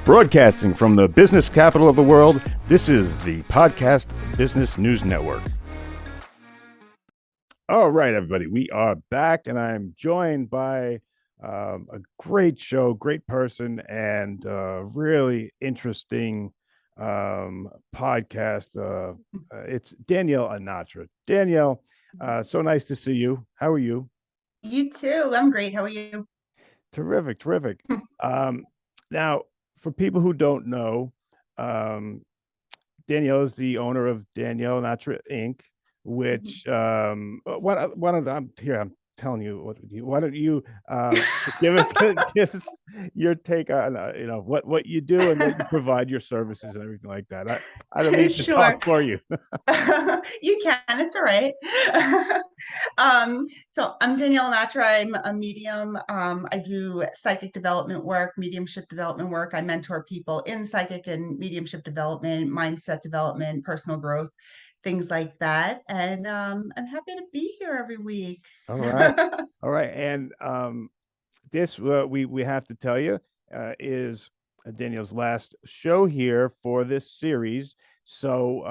Broadcasting from the business capital of the world, this is the Podcast Business News Network. All right, everybody, we are back, and I'm joined by a great show, great person, and really interesting podcast. It's Danielle Anatra. Danielle, so nice to see you. How are you? You too. I'm great. How are you? Terrific, terrific. Now, for people who don't know, Danielle is the owner of Danielle Anatra Inc., which one of them here. I'm telling you what. Why don't you give us give us your take on what you do and what you provide, your services and everything like that. I don't mean to Sure. talk for you. You can. It's all right. So I'm Danielle Anatra. I'm a medium. I do psychic development work, mediumship development work. I mentor people in psychic and mediumship development, mindset development, personal growth, things like that. And I'm happy to be here every week. All right, all right, and this we have to tell you is Danielle's last show here for this series. So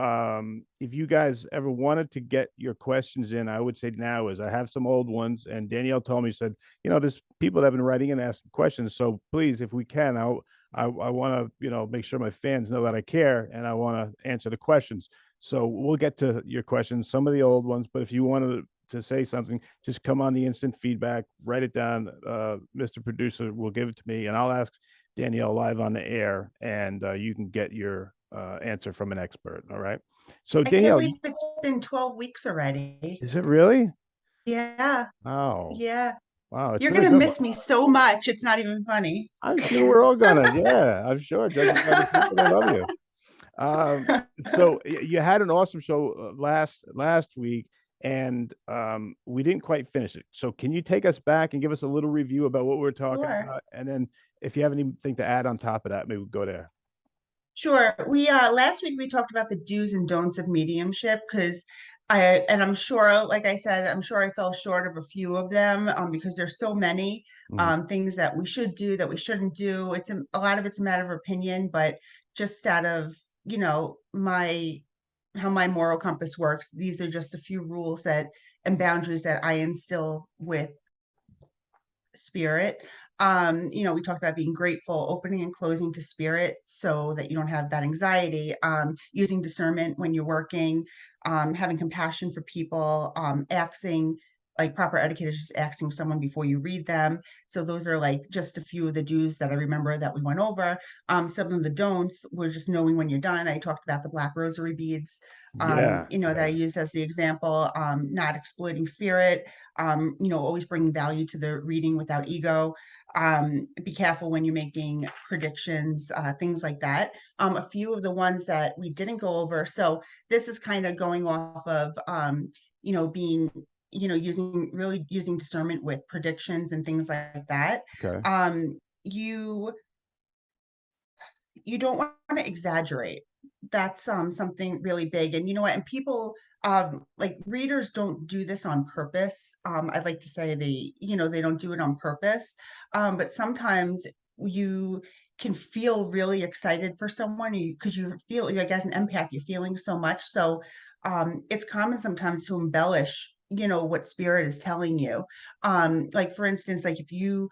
if you guys ever wanted to get your questions in, I would say now is I have some old ones, and Danielle told me, said, there's people that have been writing and asking questions. So please, if we can, I want to make sure my fans know that I care and I want to answer the questions. So we'll get to your questions, some of the old ones, but if you wanted to say something, just come on the instant feedback, write it down. Mr. Producer will give it to me, and I'll ask Danielle live on the air, and you can get your answer from an expert. All right. So I can't Danielle, believe it's been 12 weeks already. is it really? Yeah. Oh, Yeah. wow. It's You're really gonna good. miss me so much. It's not even funny. I'm sure we're all gonna. Yeah, I'm sure. Judging by the people that love you. So you had an awesome show last week, and we didn't quite finish it. So can you take us back and give us a little review about what we're talking Sure. about, and then if you have anything to add on top of that, maybe we'll go there. Sure. We last week we talked about the do's and don'ts of mediumship because I'm sure, like I said, I'm sure I fell short of a few of them because there's so many Mhm. things that we should do that we shouldn't do. A lot of it's a matter of opinion, but just out of, my how my moral compass works, these are just a few rules that and boundaries that I instill with spirit. We talked about being grateful, opening and closing to spirit so that you don't have that anxiety, using discernment when you're working, having compassion for people, asking like proper etiquette is just asking someone before you read them. So those are like just a few of the do's that I remember that we went over. Some of the don'ts were just knowing when you're done. I talked about the black rosary beads, Yeah, that I used as the example, not exploiting spirit, always bringing value to the reading without ego. Be careful when you're making predictions, things like that. A few of the ones that we didn't go over. So this is kind of going off of, being, using discernment with predictions and things like that. okay. You don't want to exaggerate. That's something really big. And you know what? And people like readers don't do this on purpose. I'd like to say they don't do it on purpose. But sometimes you can feel really excited for someone because you feel like as an empath, you're feeling so much. So it's common sometimes to embellish what spirit is telling you. Like for instance, like if you're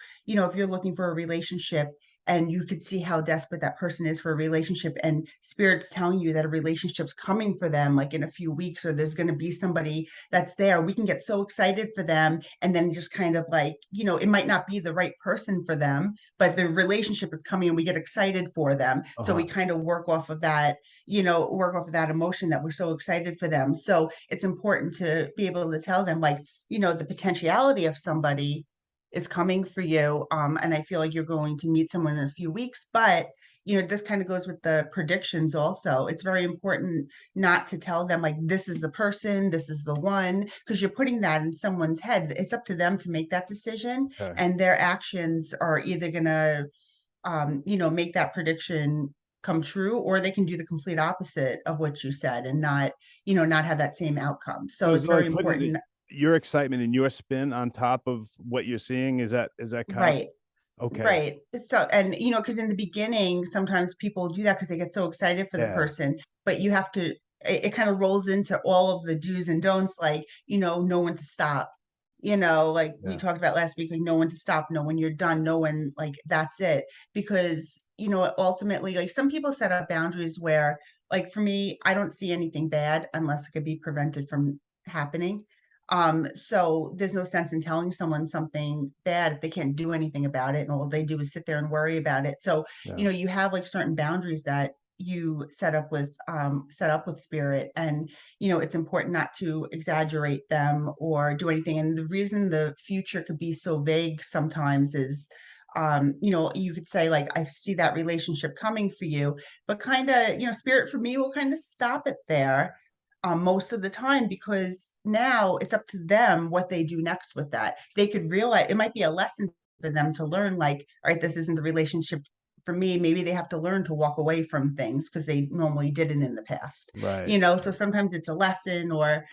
looking for a relationship and you could see how desperate that person is for a relationship and spirit's telling you that a relationship's coming for them like in a few weeks, or there's going to be somebody that's there, we can get so excited for them, and then just kind of like, it might not be the right person for them, but the relationship is coming and we get excited for them, so we Uh-huh. kind of work off of that emotion that we're so excited for them. So it's important to be able to tell them, like, the potentiality of somebody is coming for you. And I feel like you're going to meet someone in a few weeks. But, this kind of goes with the predictions also. It's very important not to tell them, like, this is the person, this is the one, because you're putting that in someone's head. It's up to them to make that decision. Okay. And their actions are either going to, make that prediction come true, or they can do the complete opposite of what you said and not have that same outcome. So So it's it's like very putting important. your excitement and your spin on top of what you're seeing. Is that kind of Right. Okay. Right. So, and because in the beginning, sometimes people do that because they get so excited for the Yeah. person, but you have to, it kind of rolls into all of the do's and don'ts, like, know when to stop, like we Yeah. talked about last week, like know when to stop, know when you're done, know when, like, that's it. Because, ultimately, like some people set up boundaries where, like for me, I don't see anything bad unless it could be prevented from happening. So there's no sense in telling someone something bad if they can't do anything about it, and all they do is sit there and worry about it. So, Yeah. you have like certain boundaries that you set up with spirit, and it's important not to exaggerate them or do anything. And the reason the future could be so vague sometimes is you could say, like, I see that relationship coming for you, but kind of, spirit for me will kind of stop it there most of the time, because now it's up to them what they do next with that. They could realize it might be a lesson for them to learn, like, all right, this isn't the relationship for me. Maybe they have to learn to walk away from things because they normally didn't in the past. Right. So sometimes it's a lesson, or,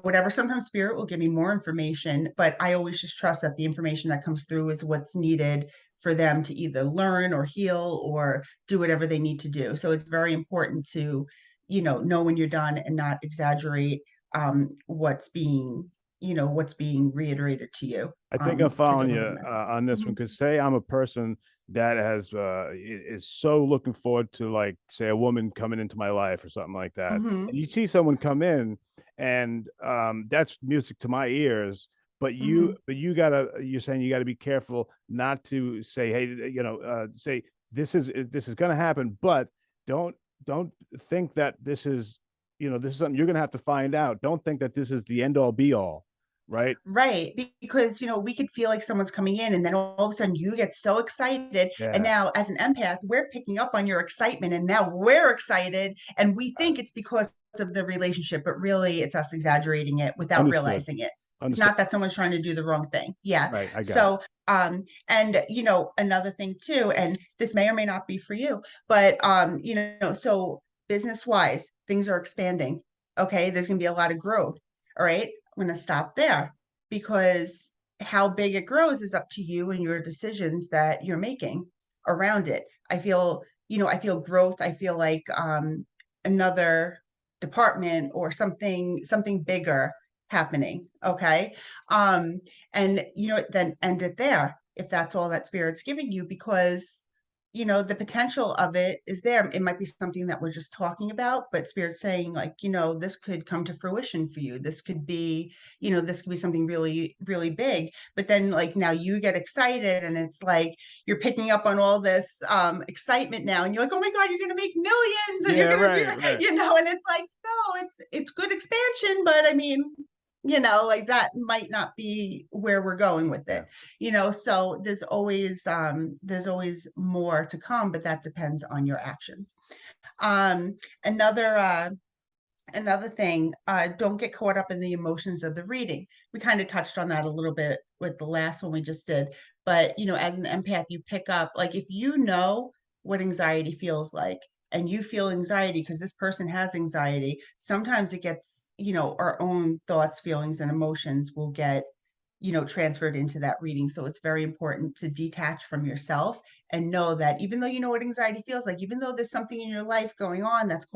whatever. Sometimes spirit will give me more information, but I always just trust that the information that comes through is what's needed for them to either learn or heal or do whatever they need to do. So it's very important to know when you're done and not exaggerate what's being reiterated to you, I think I'm to following you deliver the message. on this one, Mhm. because say I'm a person that is so looking forward to, like, say, a woman coming into my life or something like that, and Mhm. you see someone come in, and that's music to my ears. But Mhm. you're saying you gotta be careful not to say, hey, say this is gonna happen, but don't don't think that this is something you're gonna have to find out. Don't think that this is the end all be all, right? Right, because, we could feel like someone's coming in, and then all of a sudden you get so excited, and Yeah. now as an empath, we're picking up on your excitement, and now we're excited, and we think it's because of the relationship, but really it's us exaggerating it without Understood. realizing it. It's Understood. not that someone's trying to do the wrong thing. Yeah. Right, I got it. So, and another thing too, and this may or may not be for you, but so business wise, things are expanding. Okay, there's gonna be a lot of growth. All right, I'm going to stop there, because how big it grows is up to you and your decisions that you're making around it. I feel growth. I feel like another department or something bigger happening. Okay. Um, and then end it there if that's all that spirit's giving you, because the potential of it is there. It might be something that we're just talking about, but spirit's saying, like, this could come to fruition for you. This could be something really, really big. But then, like, now you get excited, and it's like you're picking up on all this excitement now, and you're like, oh my God, you're gonna make millions, and you're Yeah, gonna do right, that, right. and it's like, no, it's good expansion, but I mean, like that might not be where we're going with it. Yeah. So there's always more to come, but that depends on your actions. um another Another thing, don't get caught up in the emotions of the reading. We kind of touched on that a little bit with the last one we just did. But, as an empath, you pick up, like, if you know what anxiety feels like, and you feel anxiety because this person has anxiety, sometimes it gets, our own thoughts, feelings, and emotions will get, transferred into that reading. So it's very important to detach from yourself and know that even though you know what anxiety feels like, even though there's something in your life going on that's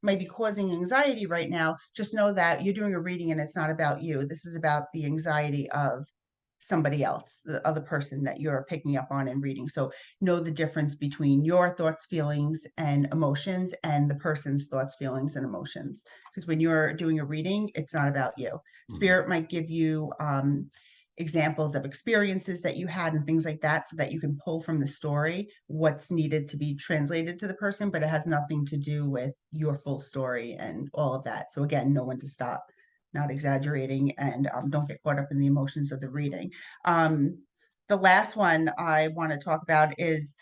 might be causing anxiety right now, just know that you're doing a reading and it's not about you. This is about the anxiety of somebody else, the other person that you're picking up on and reading. So know the difference between your thoughts, feelings, and emotions, and the person's thoughts, feelings, and emotions. Because when you're doing a reading, it's not about you. Mhm. Spirit might give you examples of experiences that you had and things like that, so that you can pull from the story what's needed to be translated to the person, but it has nothing to do with your full story and all of that. So again, know when to stop, not exaggerating, and don't get caught up in the emotions of the reading. um, the last one I want to talk about is,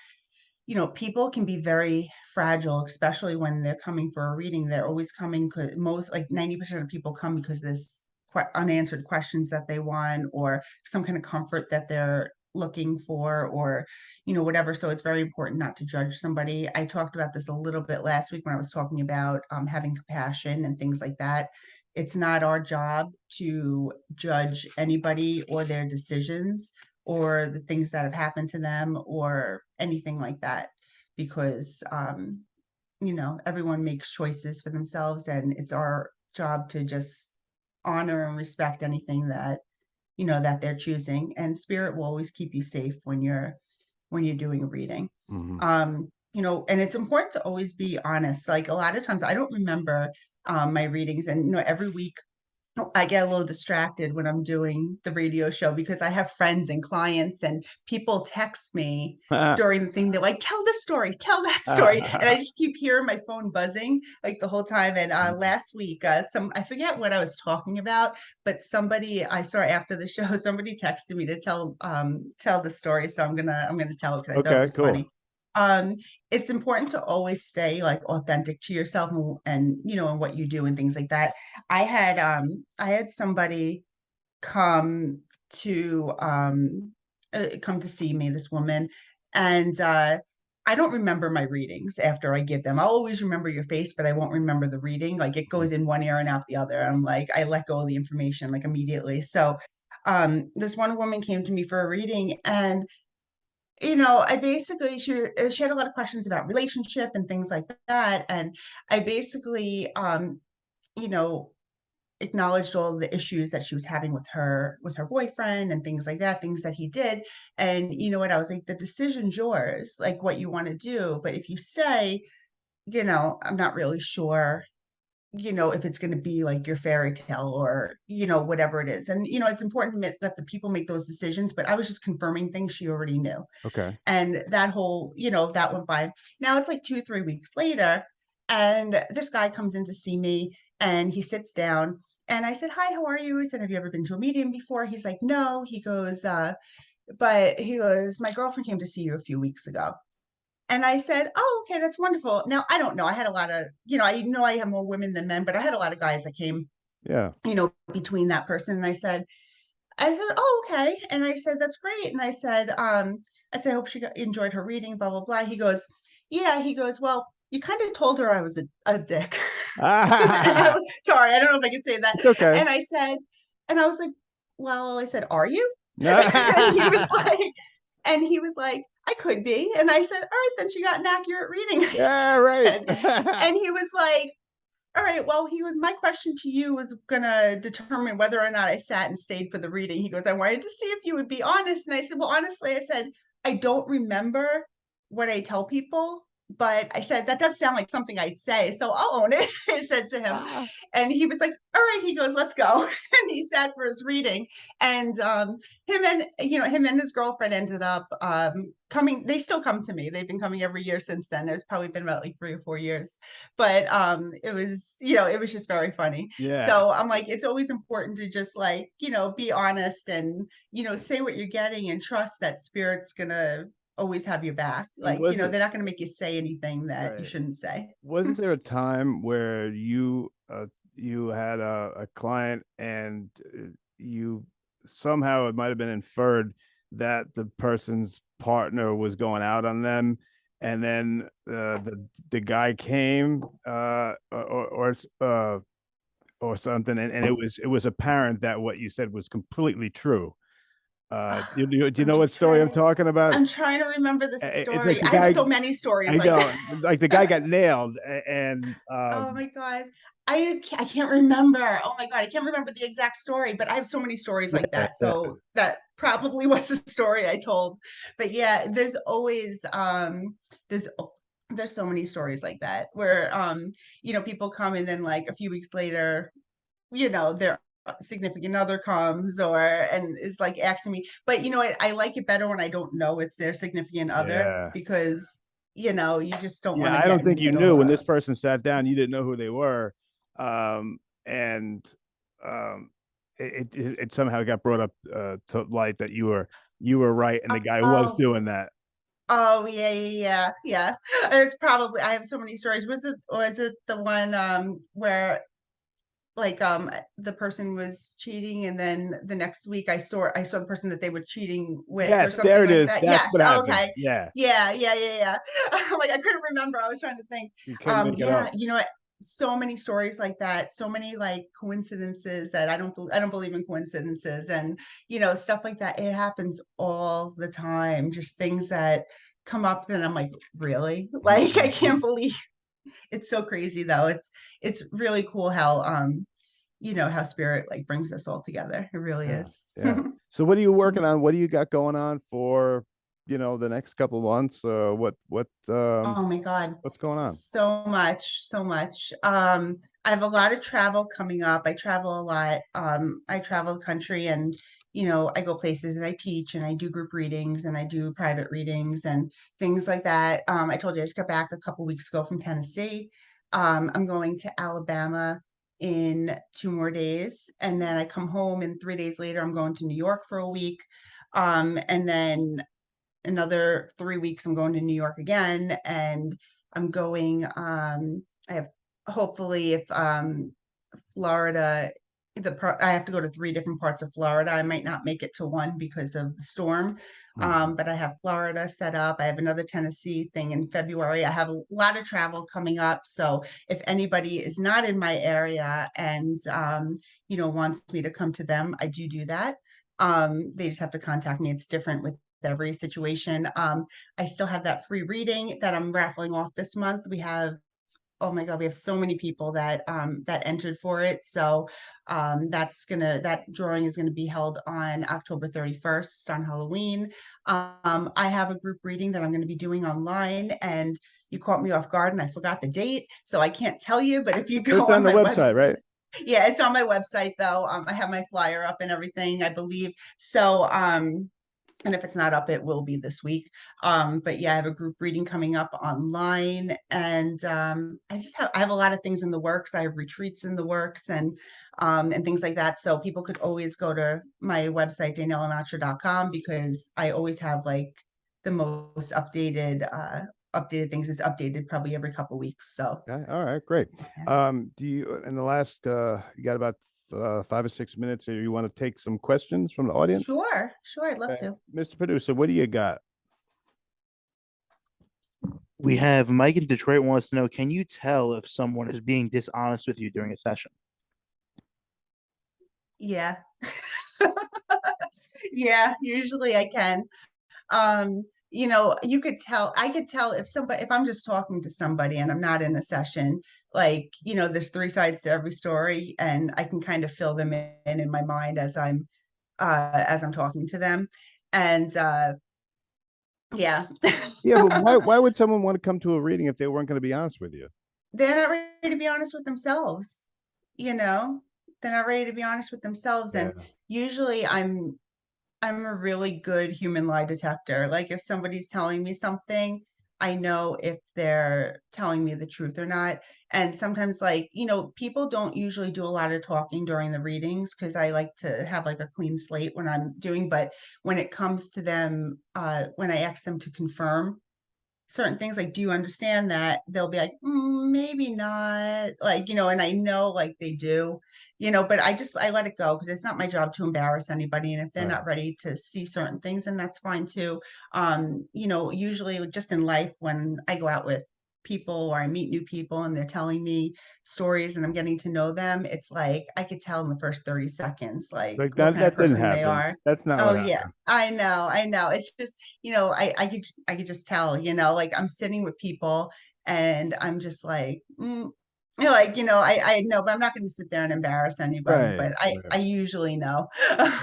people can be very fragile, especially when they're coming for a reading. They're always coming because most, like 90% of people come because there's unanswered questions that they want, or some kind of comfort that they're looking for, or, whatever. So it's very important not to judge somebody. I talked about this a little bit last week when I was talking about having compassion and things like that. It's not our job to judge anybody or their decisions or the things that have happened to them or anything like that, because everyone makes choices for themselves, and it's our job to just honor and respect anything that that they're choosing. And spirit will always keep you safe when you're doing a reading. Hmm. And it's important to always be honest. Like a lot of times I don't remember my readings, and every week I get a little distracted when I'm doing the radio show because I have friends and clients and people text me during the thing. They're like, tell this story, tell that story. And I just keep hearing my phone buzzing like the whole time. And last week, I forget what I was talking about, but somebody I saw after the show, somebody texted me to tell the story. So I'm gonna tell it because I thought it Okay, was cool. funny. Um, it's important to always stay like authentic to yourself, and what you do and things like that. I had somebody come come to see me, this woman, and I don't remember my readings after I give them. I'll always remember your face, but I won't remember the reading. Like it goes in one ear and out the other. I'm like, I let go of the information like immediately. So this one woman came to me for a reading, and I basically she had a lot of questions about relationship and things like that, and I basically you know acknowledged all the issues that she was having with her boyfriend and things like that, things that he did. And you know what? I was like, the decision's yours, like what you want to do. But if you say, I'm not really sure, if it's going to be like your fairy tale or, whatever it is. And, it's important to let the people make those decisions. But I was just confirming things she already knew. Okay. And that went by. Now it's like 2, 3 weeks later, and this guy comes in to see me, and he sits down, and I said, "Hi, how are you?" I said, "Have you ever been to a medium before?" He's like, "No." He goes, but he goes, "My girlfriend came to see you a few weeks ago." And I said, "Oh, okay, that's wonderful." Now I don't know. I had a lot of, I have more women than men, but I had a lot of guys that came, Yeah. between that person. And I said, "Oh, okay." And I said, "That's great." And I said, "I hope she enjoyed her reading, blah, blah, blah." He goes, "Yeah." He goes, "Well, you kind of told her I was a dick." And sorry, I don't know if I can say that. It's okay. And I said, and I was like, "Well," I said, "Are you?" And he was like, "I could be." And I said, "All right, then she got an accurate reading." Yeah, right. And he was like, "All right, well," my question to you was gonna determine whether or not I sat and stayed for the reading. He goes, "I wanted to see if you would be honest." And I said, "Well, honestly," I said, "I don't remember what I tell people, but," I said, "that does sound like something I'd say, so I'll own it." I said to him. Ah, And he was like, "All right." He goes, "Let's go." And he sat for his reading. And him and his girlfriend ended up coming. They still come to me. They've been coming every year since then. It's probably been about like 3 or 4 years. But it was just very funny. yeah. So I'm like, it's always important to just like, be honest and, say what you're getting and trust that spirit's gonna always have your back. Like, Was it they're not gonna make you say anything that you right? shouldn't say. Wasn't there a time where you had a client and you somehow it might have been inferred that the person's partner was going out on them, and then the guy came or something, and it was apparent that what you said was completely true. Do you I'm know what story trying I'm to talking about? I'm trying to remember the It's like story. the I have guy. so many stories I like know, that. like the guy got nailed, and Oh my God. I can't remember. Oh my God. I can't remember the exact story, but I have so many stories like yeah, that. So that probably was the story I told. But yeah, there's there's so many stories like that where people come and then like a few weeks later, their significant other comes or and is like asking me. But I like it better when I don't know it's their significant other, yeah, because you just don't want yeah. to I get don't in the think you middle knew when of. this person sat down. You didn't know who they were, and it somehow got brought up to light that you were right, and the guy was Oh, doing that. oh yeah, yeah, yeah, yeah. It's probably, I have so many stories. Was it the one where like the person was cheating, and then the next week I saw the person that they were cheating with or Yes, there something it like is. that. That's Yes, what happened. okay. Yeah, Yeah, yeah, yeah, yeah. Like I couldn't remember. I was trying to think. you couldn't make it Yeah, up. so many stories like that, so many like coincidences that I don't believe in coincidences, and stuff like that. It happens all the time. Just things that come up that I'm like, really? Like I can't Mhm. believe it's so crazy though. It's really cool how how spirit like brings us all together. It really Yeah, is. yeah. So what are you working on? What do you got going on for, the next couple of months? Oh my God. What's going on? So much, so much. I have a lot of travel coming up. I travel a lot. I travel the country and, I go places and I teach and I do group readings and I do private readings and things like that. I told you I just got back a couple weeks ago from Tennessee. I'm going to Alabama in 2 more days. And then I come home and 3 days later, I'm going to New York for a week. And then another 3 weeks I'm going to New York again, and I'm going I have, hopefully, if Florida, I have to go to 3 different parts of Florida. I might not make it to one because of the storm. Mhm. But I have Florida set up. I have another Tennessee thing in February. I have a lot of travel coming up. So if anybody is not in my area and wants me to come to them, I do that. They just have to contact me. It's different with every situation. I still have that free reading that I'm raffling off this month. We have, oh my God, we have so many people that entered for it. So that drawing is gonna be held on October 31st on Halloween. I have a group reading that I'm gonna be doing online, and you caught me off guard and I forgot the date, so I can't tell you, but if you It's go on on the my website, website, right? yeah, it's on my website though. I have my flyer up and everything, I believe. So and if it's not up, it will be this week. But yeah, I have a group reading coming up online, and I have a lot of things in the works. I have retreats in the works and things like that. So people could always go to my website, danielleanatra.com, because I always have like the most updated things. It's updated probably every couple weeks. So Okay. All right, great. yeah. Do you in the last you got about 5 or 6 minutes here, you want to take some questions from the audience? Sure, sure, I'd love Okay. to. Mr. Producer, what do you got? We have Mike in Detroit wants to know, can you tell if someone is being dishonest with you during a session? Yeah. Yeah, usually I can. You could tell, I could tell if I'm just talking to somebody and I'm not in a session, like, there's three sides to every story, and I can kind of fill them in my mind as I'm talking to them. And yeah. Yeah, but why would someone want to come to a reading if they weren't going to be honest with you? They're not ready to be honest with themselves, you know? They're not ready to be honest with themselves. Yeah. And usually I'm a really good human lie detector. Like if somebody's telling me something, I know if they're telling me the truth or not. And sometimes like, people don't usually do a lot of talking during the readings because I like to have like a clean slate when I'm doing, but when it comes to them, when I ask them to confirm certain things, like, do you understand that? They'll be like, maybe not, like, and I know like they do, but I let it go because it's not my job to embarrass anybody. And if they're Right. not ready to see certain things, then that's fine too. Usually just in life, when I go out with people or I meet new people and they're telling me stories and I'm getting to know them, it's like I could tell in the first 30 seconds, like Like what kind of that didn't person they happen. are. That's not Oh what yeah, happened. I know. It's just, I could just tell, like I'm sitting with people and I'm just like, like, I know, but I'm not going to sit there and embarrass anybody, Right. but I, Right. I usually know.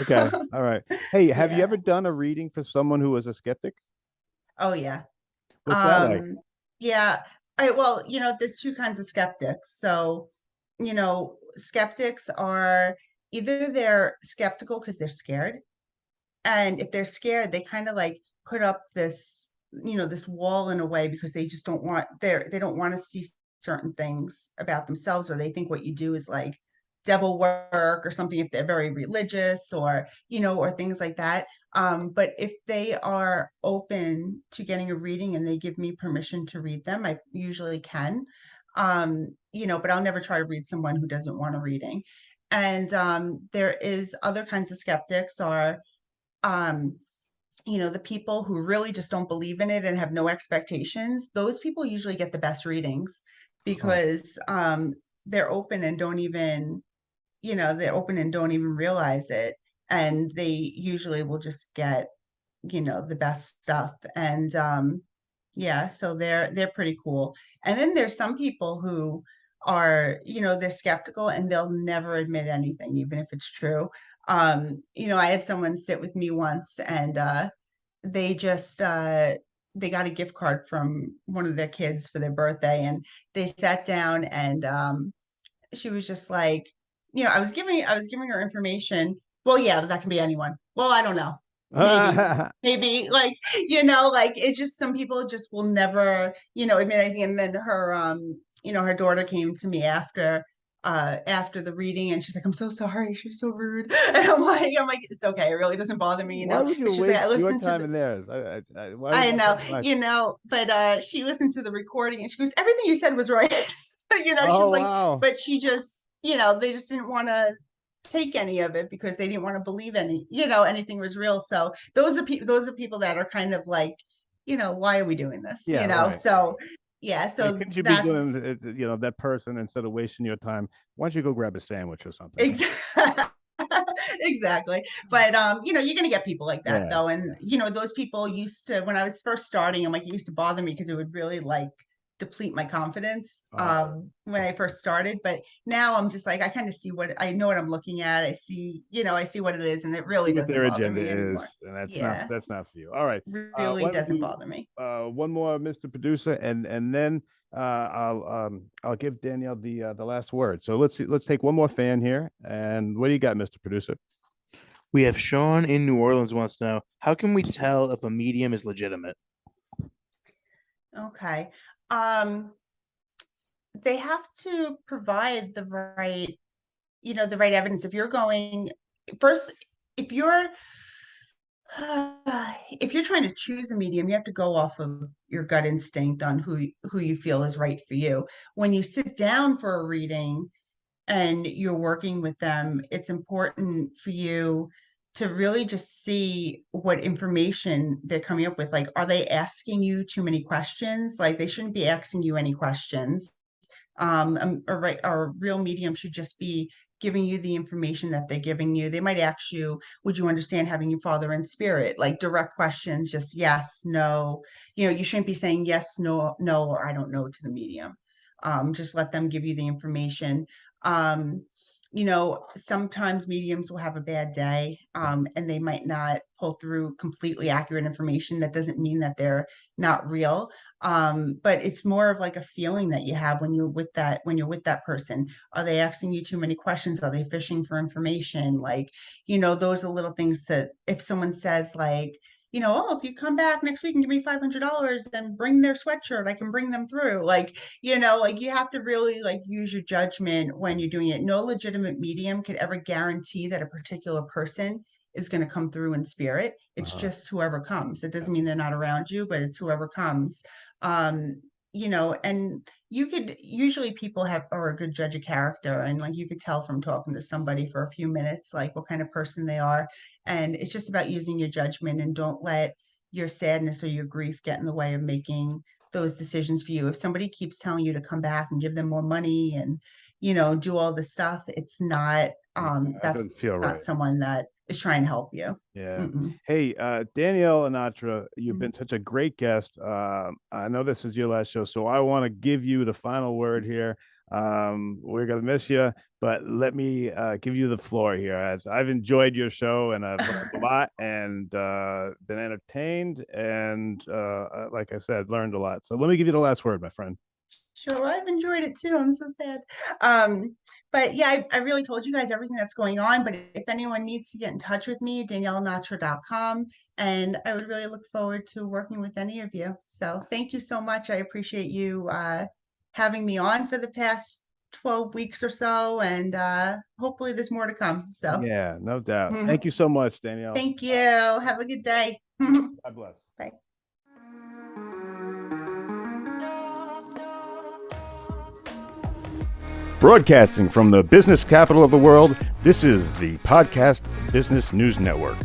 Okay. All right. Hey, have you Yeah. ever done a reading for someone who was a skeptic? Oh yeah. What's that like? Um, yeah. All right. Well, there's two kinds of skeptics. So, skeptics are either they're skeptical because they're scared. And if they're scared, they kind of like put up this wall in a way because they just they don't want to see certain things about themselves, or they think what you do is like devil work or something if they're very religious, or things like that. But if they are open to getting a reading and they give me permission to read them, I usually can. But I'll never try to read someone who doesn't want a reading. And there is other kinds of skeptics are um the people who really just don't believe in it and have no expectations. Those people usually get the best readings. because they're open and don't even, they're open and don't even realize it. And they usually will just get, the best stuff. And yeah, so they're pretty cool. And then there's some people who are, they're skeptical and they'll never admit anything, even if it's true. I had someone sit with me once, and they just they got a gift card from one of their kids for their birthday, and they sat down, and she was just like, I was giving her information. Well, yeah, that can be anyone. Well, I don't know. Maybe like, like it's just some people just will never, admit anything. And then her her daughter came to me after the reading, and she's like, I'm so sorry, she was so rude. And I'm like, it's okay, it really doesn't bother me, Why would you She's like, waste I your listened to time the and theirs? Why would I you know, waste my- but she listened to the recording, and she goes, everything you said was right. She's Oh, like, wow. but she just, they just didn't want to take any of it because they didn't want to believe anything was real. So those are people that are kind of like, why are we doing this? Yeah, right. So yeah, Yeah, so couldn't you be that's doing that person instead of wasting your time? Why don't you go grab a sandwich or something? exactly. Exactly. But you're gonna get people like that Yeah. though. And those people used to, when I was first starting, I'm like, it used to bother me because it would really like deplete my confidence when I first started. But now I'm just like, I kind of see I know what I'm looking at. I see, I see what it is, and it really See what doesn't their bother agenda me is, anymore. and that's Yeah, not for you. All right. really Why don't doesn't we bother me. one more, Mr. Producer, and then I'll give Danielle the last word. So let's take one more fan here. And what do you got, Mr. Producer? We have Sean in New Orleans wants to know, how can we tell if a medium is legitimate? Okay. They have to provide the right evidence. If you're going first, if you're if you're trying to choose a medium, you have to go off of your gut instinct on who you feel is right for you. When you sit down for a reading and you're working with them, it's important for you to really just see what information they're coming up with. Like, are they asking you too many questions? Like, they shouldn't be asking you any questions. A real medium should just be giving you the information that they're giving you. They might ask you, would you understand having your father in spirit? Like direct questions, just yes, no. You shouldn't be saying yes, no, no, or I don't know to the medium. Just let them give you the information. Sometimes mediums will have a bad day, and they might not pull through completely accurate information. That doesn't mean that they're not real. But it's more of like a feeling that you have when you're with that person. Are they asking you too many questions? Are they fishing for information? Like, those are little things that if someone says like, oh, if you come back next week and give me $500 and bring their sweatshirt, I can bring them through. Like, like you have to really like use your judgment when you're doing it. No legitimate medium could ever guarantee that a particular person is going to come through in spirit. It's just whoever comes. It doesn't mean they're not around you, but it's whoever comes. And you could usually people are a good judge of character, and like you could tell from talking to somebody for a few minutes, like what kind of person they are. And it's just about using your judgment, and don't let your sadness or your grief get in the way of making those decisions for you. If somebody keeps telling you to come back and give them more money and, do all this stuff, it's not, That that's doesn't feel not right. someone that is trying to help you. Yeah. Mm-mm. Hey, Danielle Anatra, you've Mhm. been such a great guest. I know this is your last show, so I want to give you the final word here. We're gonna miss you, but let me give you the floor here. As I've enjoyed your show and I've learned a lot and been entertained and like I said, learned a lot. So let me give you the last word, my friend. Sure, well, I've enjoyed it too. I'm so sad. But yeah, I really told you guys everything that's going on. But if anyone needs to get in touch with me, DanielleAnatra.com, and I would really look forward to working with any of you. So thank you so much. I appreciate you having me on for the past 12 weeks or so, and hopefully there's more to come. So Yeah, no doubt. Thank you so much, Danielle. thank you. Have a good day. God bless. Bye. Broadcasting from the business capital of the world, this is the Podcast Business News Network.